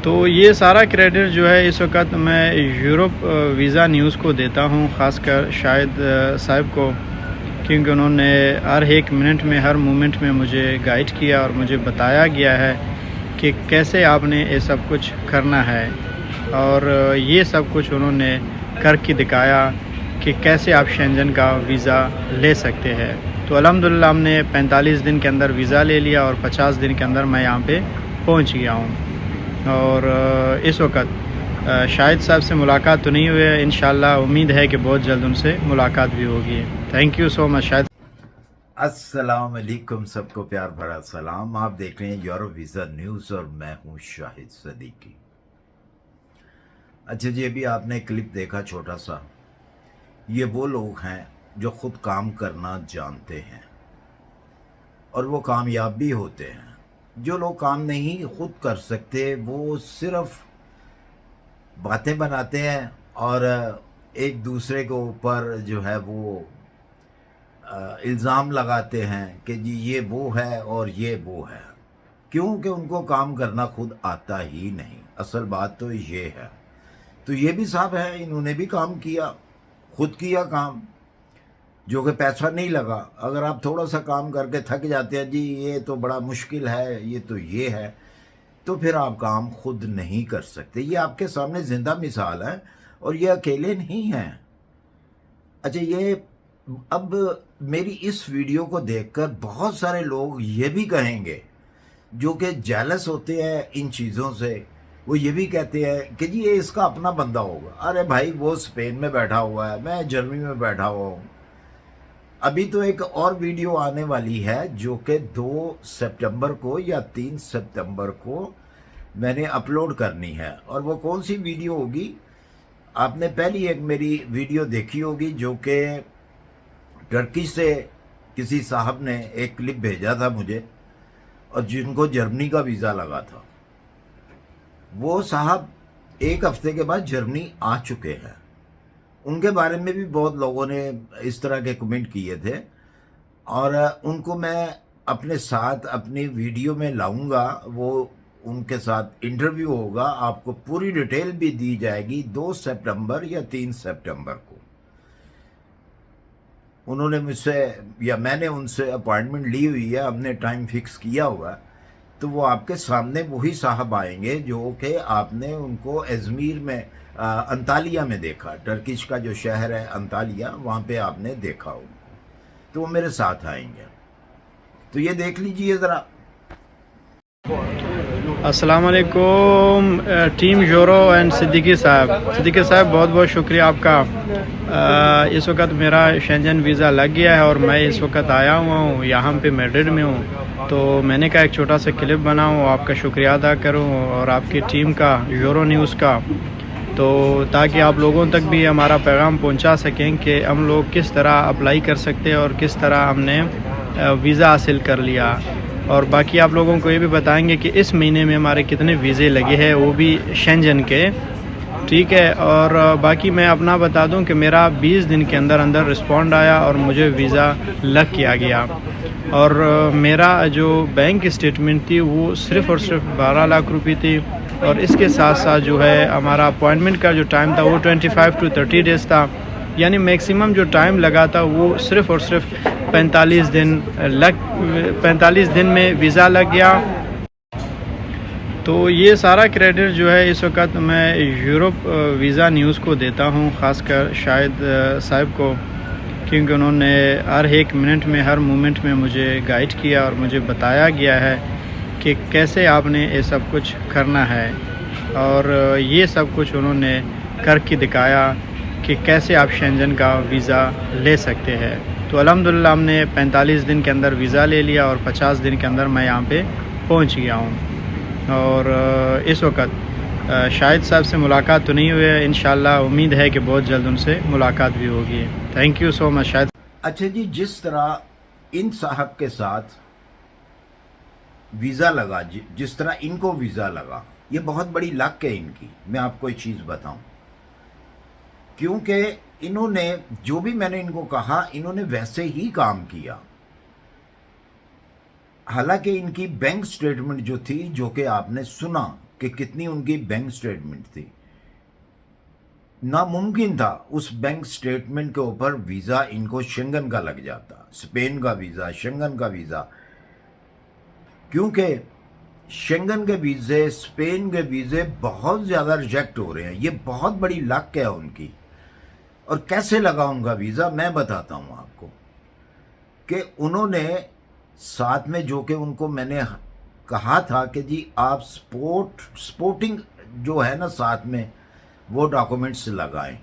تو یہ سارا کریڈٹ جو ہے اس وقت میں یورپ ویزا نیوز کو دیتا ہوں، خاص کر شاہد صاحب کو، کیونکہ انہوں نے ہر ایک منٹ میں ہر مومنٹ میں مجھے گائیڈ کیا اور مجھے بتایا گیا ہے کہ کیسے آپ نے یہ سب کچھ کرنا ہے، اور یہ سب کچھ انہوں نے کر کے دکھایا کہ کیسے آپ شینجن کا ویزا لے سکتے ہیں۔ تو الحمدللہ ہم نے 45 دن کے اندر ویزا لے لیا اور 50 دن کے اندر میں یہاں پہ پہنچ گیا ہوں، اور اس وقت شاہد صاحب سے ملاقات تو نہیں ہوئی ہے، انشاءاللہ امید ہے کہ بہت جلد ان سے ملاقات بھی ہوگی۔ تھینک یو سو مچ شاہد۔ السلام علیکم، سب کو پیار بھرا سلام۔ آپ دیکھ رہے ہیں یورپ ویزا نیوز اور میں ہوں شاہد صدیقی۔ اچھا جی، ابھی آپ نے کلپ دیکھا چھوٹا سا، یہ وہ لوگ ہیں جو خود کام کرنا جانتے ہیں اور وہ کامیاب بھی ہوتے ہیں۔ جو لوگ کام نہیں خود کر سکتے وہ صرف باتیں بناتے ہیں اور ایک دوسرے کے اوپر جو ہے وہ الزام لگاتے ہیں کہ جی یہ وہ ہے اور یہ وہ ہے، کیونکہ ان کو کام کرنا خود آتا ہی نہیں۔ اصل بات تو یہ ہے۔ تو یہ بھی صاحب ہے، انہوں نے بھی کام کیا، خود کیا کام، جو کہ پیسہ نہیں لگا۔ اگر آپ تھوڑا سا کام کر کے تھک جاتے ہیں، جی یہ تو بڑا مشکل ہے، یہ تو یہ ہے، تو پھر آپ کام خود نہیں کر سکتے۔ یہ آپ کے سامنے زندہ مثال ہے اور یہ اکیلے نہیں ہیں۔ اچھا، یہ اب میری اس ویڈیو کو دیکھ کر بہت سارے لوگ یہ بھی کہیں گے، جو کہ جیلس ہوتے ہیں ان چیزوں سے، وہ یہ بھی کہتے ہیں کہ جی یہ اس کا اپنا بندہ ہوگا۔ ارے بھائی، وہ اسپین میں بیٹھا ہوا ہے، میں جرمنی میں بیٹھا ہوا ہوں۔ ابھی تو ایک اور ویڈیو آنے والی ہے جو کہ 2 سپٹمبر کو یا 3 سپٹمبر کو میں نے اپلوڈ کرنی ہے۔ اور وہ کون سی ویڈیو ہوگی؟ آپ نے پہلی ایک میری ویڈیو دیکھی ہوگی جو کہ ٹرکی سے کسی صاحب نے ایک کلپ بھیجا تھا مجھے، اور جن کو جرمنی کا ویزا لگا تھا۔ وہ صاحب ایک ہفتے کے بعد جرمنی آ چکے ہیں۔ ان کے بارے میں بھی بہت لوگوں نے اس طرح کے کمنٹ کیے تھے، اور ان کو میں اپنے ساتھ اپنی ویڈیو میں لاؤں گا۔ وہ ان کے ساتھ انٹرویو ہوگا، آپ کو پوری ڈیٹیل بھی دی جائے گی 2 سپٹمبر یا 3 سپٹمبر کو۔ انہوں نے مجھ سے یا میں نے ان سے اپوائنٹمنٹ لی ہوئی ہے، ہم نے ٹائم فکس کیا ہوا ہے۔ تو وہ آپ کے سامنے وہی صاحب آئیں گے جو کہ آپ نے ان کو ازمیر میں انطالیہ میں دیکھا، ٹرکش کا جو شہر ہے انطالیہ، وہاں پہ آپ نے دیکھا ان کو۔ تو وہ میرے ساتھ آئیں گے، تو یہ دیکھ لیجئے ذرا۔ السلام علیکم ٹیم یورو اینڈ صدیقی صاحب۔ صدیقی صاحب، بہت بہت شکریہ آپ کا۔ اس وقت میرا شینجن ویزا لگ گیا ہے اور میں اس وقت آیا ہوا ہوں، یہاں پہ میڈرڈ میں ہوں۔ تو میں نے کہا ایک چھوٹا سا کلپ بناؤں، آپ کا شکریہ ادا کروں اور آپ کی ٹیم کا، یورو نیوز کا، تو تاکہ آپ لوگوں تک بھی ہمارا پیغام پہنچا سکیں کہ ہم لوگ کس طرح اپلائی کر سکتے ہیں اور کس طرح ہم نے ویزا حاصل کر لیا۔ اور باقی آپ لوگوں کو یہ بھی بتائیں گے کہ اس مہینے میں ہمارے کتنے ویزے لگے ہیں، وہ بھی شینجن کے، ٹھیک ہے۔ اور باقی میں اپنا بتا دوں کہ میرا 20 دن کے اندر اندر رسپونڈ آیا اور مجھے ویزا لگ کیا گیا، اور میرا جو بینک اسٹیٹمنٹ تھی وہ صرف اور صرف 12 لاکھ روپے تھی، اور اس کے ساتھ ساتھ جو ہے ہمارا اپوائنٹمنٹ کا جو ٹائم تھا وہ 25 to 30 ڈیز تھا، یعنی میکسیمم جو ٹائم لگا تھا وہ صرف اور صرف 45 دن میں ویزا لگ گیا۔ تو یہ سارا کریڈٹ جو ہے اس وقت میں یورپ ویزا نیوز کو دیتا ہوں، خاص کر شاہد صاحب کو، کیونکہ انہوں نے ہر ایک منٹ میں ہر مومنٹ میں مجھے گائیڈ کیا اور مجھے بتایا گیا ہے کہ کیسے آپ نے یہ سب کچھ کرنا ہے، اور یہ سب کچھ انہوں نے کر کے دکھایا کہ کیسے آپ شینجن کا ویزا لے سکتے ہیں۔ تو الحمدللہ ہم نے 45 دن کے اندر ویزا لے لیا اور 50 دن کے اندر میں یہاں پہ پہنچ گیا ہوں، اور اس وقت شاہد صاحب سے ملاقات تو نہیں ہوئی ہے، انشاءاللہ امید ہے کہ بہت جلد ان سے ملاقات بھی ہوگی۔ تھینک یو سو مچ شاہد۔ اچھا جی، جس طرح ان صاحب کے ساتھ ویزا لگا، جس طرح ان کو ویزا لگا، یہ بہت بڑی لک ہے ان کی۔ میں آپ کو ایک چیز بتاؤں، کیونکہ انہوں نے جو بھی میں نے ان کو کہا، انہوں نے ویسے ہی کام کیا۔ حالانکہ ان کی بینک سٹیٹمنٹ جو تھی، جو کہ آپ نے سنا کہ کتنی ان کی بینک سٹیٹمنٹ تھی. ناممکن تھا اس بینک سٹیٹمنٹ کے اوپر ویزا ان کو شنگن کا لگ جاتا, اسپین کا ویزا, شنگن کا ویزا, کیونکہ شنگن کے ویزے, اسپین کے ویزے بہت زیادہ ریجیکٹ ہو رہے ہیں. یہ بہت بڑی لک ہے ان کی. اور کیسے لگا ان کا ویزا میں بتاتا ہوں آپ کو, کہ انہوں نے ساتھ میں, جو کہ ان کو میں نے کہا تھا کہ جی آپ سپورٹنگ جو ہے نا ساتھ میں وہ ڈاکومنٹس لگائیں,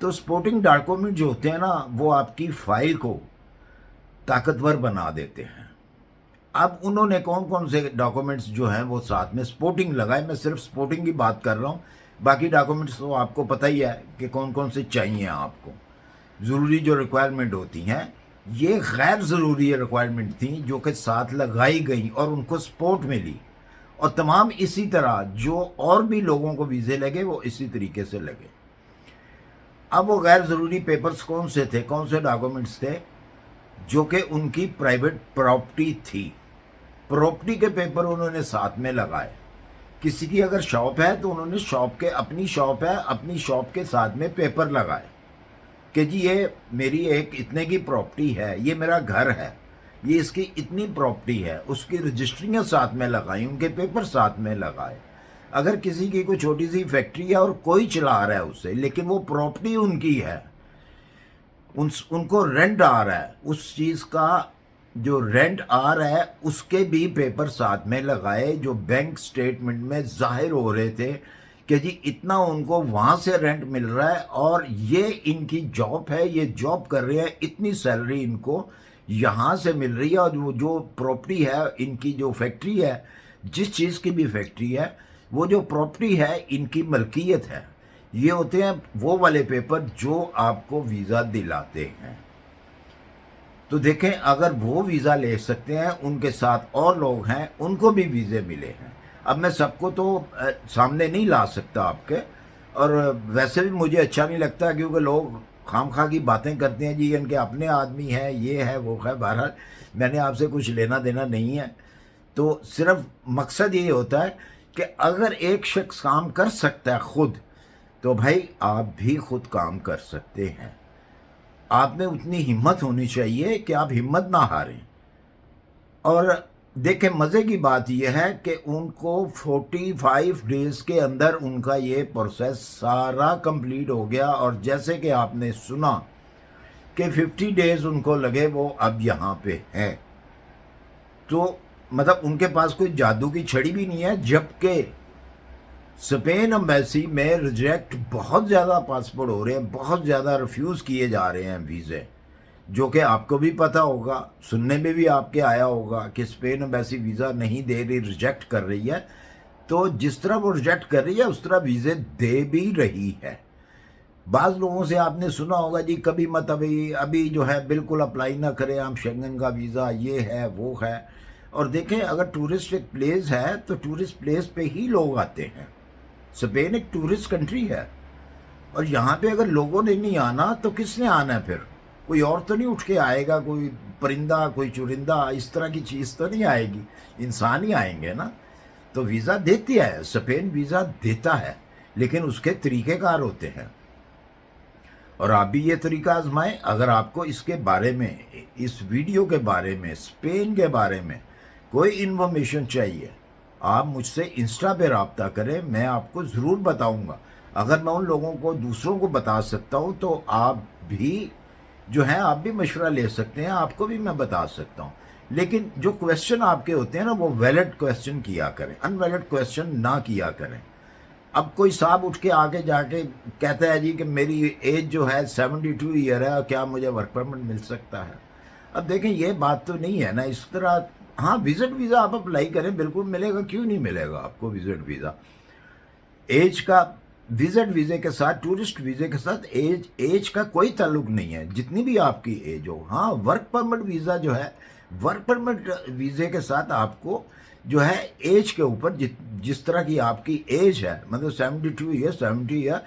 تو سپورٹنگ ڈاکومنٹ جو ہوتے ہیں نا وہ آپ کی فائل کو طاقتور بنا دیتے ہیں. اب انہوں نے کون کون سے ڈاکومنٹس جو ہیں وہ ساتھ میں سپورٹنگ لگائے, میں صرف سپورٹنگ کی بات کر رہا ہوں, باقی ڈاکومنٹس تو آپ کو پتہ ہی ہے کہ کون کون سے چاہیے آپ کو. ضروری جو ریکوائرمنٹ ہوتی ہیں یہ غیر ضروری ریکوائرمنٹ تھیں جو کہ ساتھ لگائی گئیں اور ان کو سپورٹ ملی, اور تمام اسی طرح جو اور بھی لوگوں کو ویزے لگے وہ اسی طریقے سے لگے. اب وہ غیر ضروری پیپرز کون سے تھے, کون سے ڈاکومنٹس تھے, جو کہ ان کی پرائیویٹ پراپرٹی تھی. پراپرٹی کے پیپر انہوں نے ساتھ میں لگائے. کسی کی اگر شاپ ہے تو انہوں نے شاپ کے, اپنی شاپ ہے, اپنی شاپ کے ساتھ میں پیپر لگائے کہ جی یہ میری ایک اتنے کی پراپرٹی ہے, یہ میرا گھر ہے, یہ اس کی اتنی پراپرٹی ہے. اس کی رجسٹریاں ساتھ میں لگائیں, ان کے پیپر ساتھ میں لگائے. اگر کسی کی کوئی چھوٹی سی فیکٹری ہے اور کوئی چلا رہا ہے اسے, لیکن وہ پراپرٹی ان کی ہے, ان کو رینٹ آ رہا ہے, اس چیز کا جو رینٹ آ رہا ہے اس کے بھی پیپر ساتھ میں لگائے, جو بینک سٹیٹمنٹ میں ظاہر ہو رہے تھے کہ جی اتنا ان کو وہاں سے رینٹ مل رہا ہے اور یہ ان کی جاب ہے, یہ جاب کر رہے ہیں, اتنی سیلری ان کو یہاں سے مل رہی ہے, اور جو پراپرٹی ہے ان کی, جو فیکٹری ہے, جس چیز کی بھی فیکٹری ہے, وہ جو پراپرٹی ہے ان کی ملکیت ہے. یہ ہوتے ہیں وہ والے پیپر جو آپ کو ویزا دلاتے ہیں. تو دیکھیں اگر وہ ویزا لے سکتے ہیں, ان کے ساتھ اور لوگ ہیں ان کو بھی ویزے ملے ہیں. اب میں سب کو تو سامنے نہیں لا سکتا آپ کے, اور ویسے بھی مجھے اچھا نہیں لگتا کیونکہ لوگ خام خواہ کی باتیں کرتے ہیں, جی ان کے اپنے آدمی ہیں, یہ ہے وہ ہے. بہرحال میں نے آپ سے کچھ لینا دینا نہیں ہے, تو صرف مقصد یہ ہوتا ہے کہ اگر ایک شخص کام کر سکتا ہے خود, تو بھائی آپ بھی خود کام کر سکتے ہیں. آپ میں اتنی ہمت ہونی چاہیے کہ آپ ہمت نہ ہاریں. اور دیکھیں مزے کی بات یہ ہے کہ ان کو 45 ڈیز کے اندر ان کا یہ پروسیس سارا کمپلیٹ ہو گیا, اور جیسے کہ آپ نے سنا کہ 50 ڈیز ان کو لگے, وہ اب یہاں پہ ہیں. تو مطلب ان کے پاس کوئی جادو کی چھڑی بھی نہیں ہے, جبکہ اسپین امبیسی میں ریجیکٹ بہت زیادہ پاسپورٹ ہو رہے ہیں, بہت زیادہ ریفیوز کیے جا رہے ہیں ویزے, جو کہ آپ کو بھی پتہ ہوگا, سننے میں بھی آپ کے آیا ہوگا کہ اسپین امبیسی ویزا نہیں دے رہی, ریجیکٹ کر رہی ہے. تو جس طرح وہ ریجیکٹ کر رہی ہے اس طرح ویزے دے بھی رہی ہے. بعض لوگوں سے آپ نے سنا ہوگا جی کبھی مت ابھی جو ہے بالکل اپلائی نہ کریں آپ شنگن کا ویزا, یہ ہے وہ ہے. اور دیکھیں اگر ٹورسٹ ایک پلیس ہے تو ٹورسٹ پلیس پہ ہی لوگ آتے ہیں. اسپین ایک ٹورسٹ کنٹری ہے, اور یہاں پہ اگر لوگوں نے نہیں آنا تو کس نے آنا ہے پھر؟ کوئی اور تو نہیں اٹھ کے آئے گا, کوئی پرندہ, کوئی چرندہ, اس طرح کی چیز تو نہیں آئے گی, انسان ہی آئیں گے نا. تو ویزا دیتی ہے, اسپین ویزا دیتا ہے, لیکن اس کے طریقہ کار ہوتے ہیں. اور آپ بھی یہ طریقہ آزمائیں. اگر آپ کو اس کے بارے میں, اس ویڈیو کے بارے میں, اسپین کے بارے میں کوئی انفارمیشن چاہیے, آپ مجھ سے انسٹا پہ رابطہ کریں, میں آپ کو ضرور بتاؤں گا. اگر میں ان لوگوں کو, دوسروں کو بتا سکتا ہوں تو آپ بھی جو ہیں آپ بھی مشورہ لے سکتے ہیں, آپ کو بھی میں بتا سکتا ہوں. لیکن جو کویسچن آپ کے ہوتے ہیں نا وہ ویلڈ کویسچن کیا کریں, ان ویلڈ کویسچن نہ کیا کریں. اب کوئی صاحب اٹھ کے آگے جا کے کہتا ہے جی کہ میری ایج جو ہے 72 ایئر ہے, کیا مجھے ورک پرمٹ مل سکتا ہے؟ اب دیکھیں یہ بات تو نہیں ہے نا اس طرح. ہاں وزٹ ویزا آپ اپلائی کریں, بالکل ملے گا, کیوں نہیں ملے گا آپ کو وزٹ ویزا. ایج کا وزٹ ویزے کے ساتھ, ٹورسٹ ویزے کے ساتھ ایج کا کوئی تعلق نہیں ہے, جتنی بھی آپ کی ایج ہو. ہاں ورک پرمٹ ویزا جو ہے, ورک پرمٹ ویزے کے ساتھ آپ کو جو ہے ایج کے اوپر جس طرح کی آپ کی ایج ہے, مطلب 72 ایئر 70 ایئر,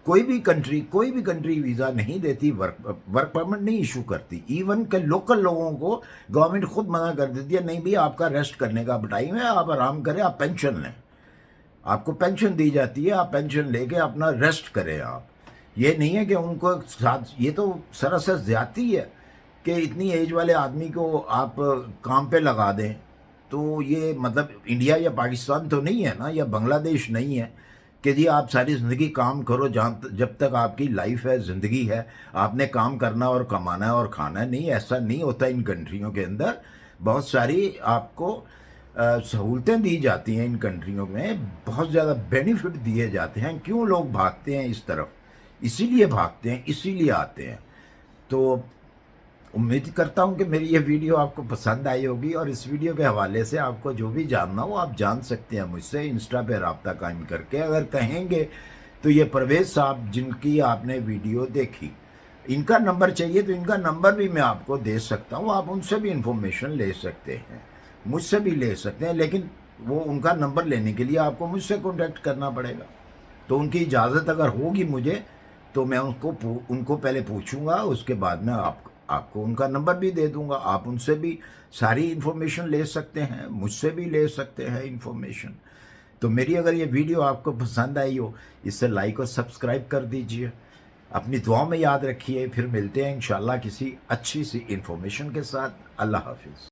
کوئی بھی کنٹری ویزا نہیں دیتی, ورک پرمٹ نہیں ایشو کرتی. ایون کہ لوکل لوگوں کو گورنمنٹ خود منع کر دیتی ہے, نہیں بھی آپ کا ریسٹ کرنے کا ٹائم ہے, آپ آرام کریں, آپ پینشن لیں. آپ کو پینشن دی جاتی ہے, آپ پینشن لے کے اپنا ریسٹ کریں. آپ یہ نہیں ہے کہ ان کو ساتھ, یہ تو سراسر زیادتی ہے کہ اتنی ایج والے آدمی کو آپ کام پہ لگا دیں. تو یہ مطلب انڈیا یا پاکستان تو نہیں ہے نا, یا بنگلہ دیش نہیں ہے کہ جی آپ ساری زندگی کام کرو, جب تک آپ کی لائف ہے, زندگی ہے, آپ نے کام کرنا اور کمانا ہے اور کھانا ہے. نہیں, ایسا نہیں ہوتا ان کنٹریوں کے اندر. بہت ساری آپ کو سہولتیں دی جاتی ہیں ان کنٹریوں میں, بہت زیادہ بینیفٹ دیے جاتے ہیں. کیوں لوگ بھاگتے ہیں اس طرف؟ اسی لیے بھاگتے ہیں, اسی لیے آتے ہیں. تو امید کرتا ہوں کہ میری یہ ویڈیو آپ کو پسند آئی ہوگی, اور اس ویڈیو کے حوالے سے آپ کو جو بھی جاننا ہو آپ جان سکتے ہیں مجھ سے انسٹا پہ رابطہ قائم کر کے. اگر کہیں گے تو یہ پرویز صاحب جن کی آپ نے ویڈیو دیکھی, ان کا نمبر چاہیے تو ان کا نمبر بھی میں آپ کو دے سکتا ہوں. آپ ان سے بھی انفارمیشن لے سکتے ہیں, مجھ سے بھی لے سکتے ہیں, لیکن وہ ان کا نمبر لینے کے لیے آپ کو مجھ سے کانٹیکٹ کرنا پڑے گا. تو ان کی اجازت اگر ہوگی مجھے تو میں ان کو پہلے پوچھوں گا, اس کے بعد میں آپ کو ان کا نمبر بھی دے دوں گا. آپ ان سے بھی ساری انفارمیشن لے سکتے ہیں, مجھ سے بھی لے سکتے ہیں انفارمیشن. تو میری اگر یہ ویڈیو آپ کو پسند آئی ہو, اس سے لائک اور سبسکرائب کر دیجئے. اپنی دعاؤں میں یاد رکھیے. پھر ملتے ہیں انشاءاللہ کسی اچھی سی انفارمیشن کے ساتھ. اللہ حافظ.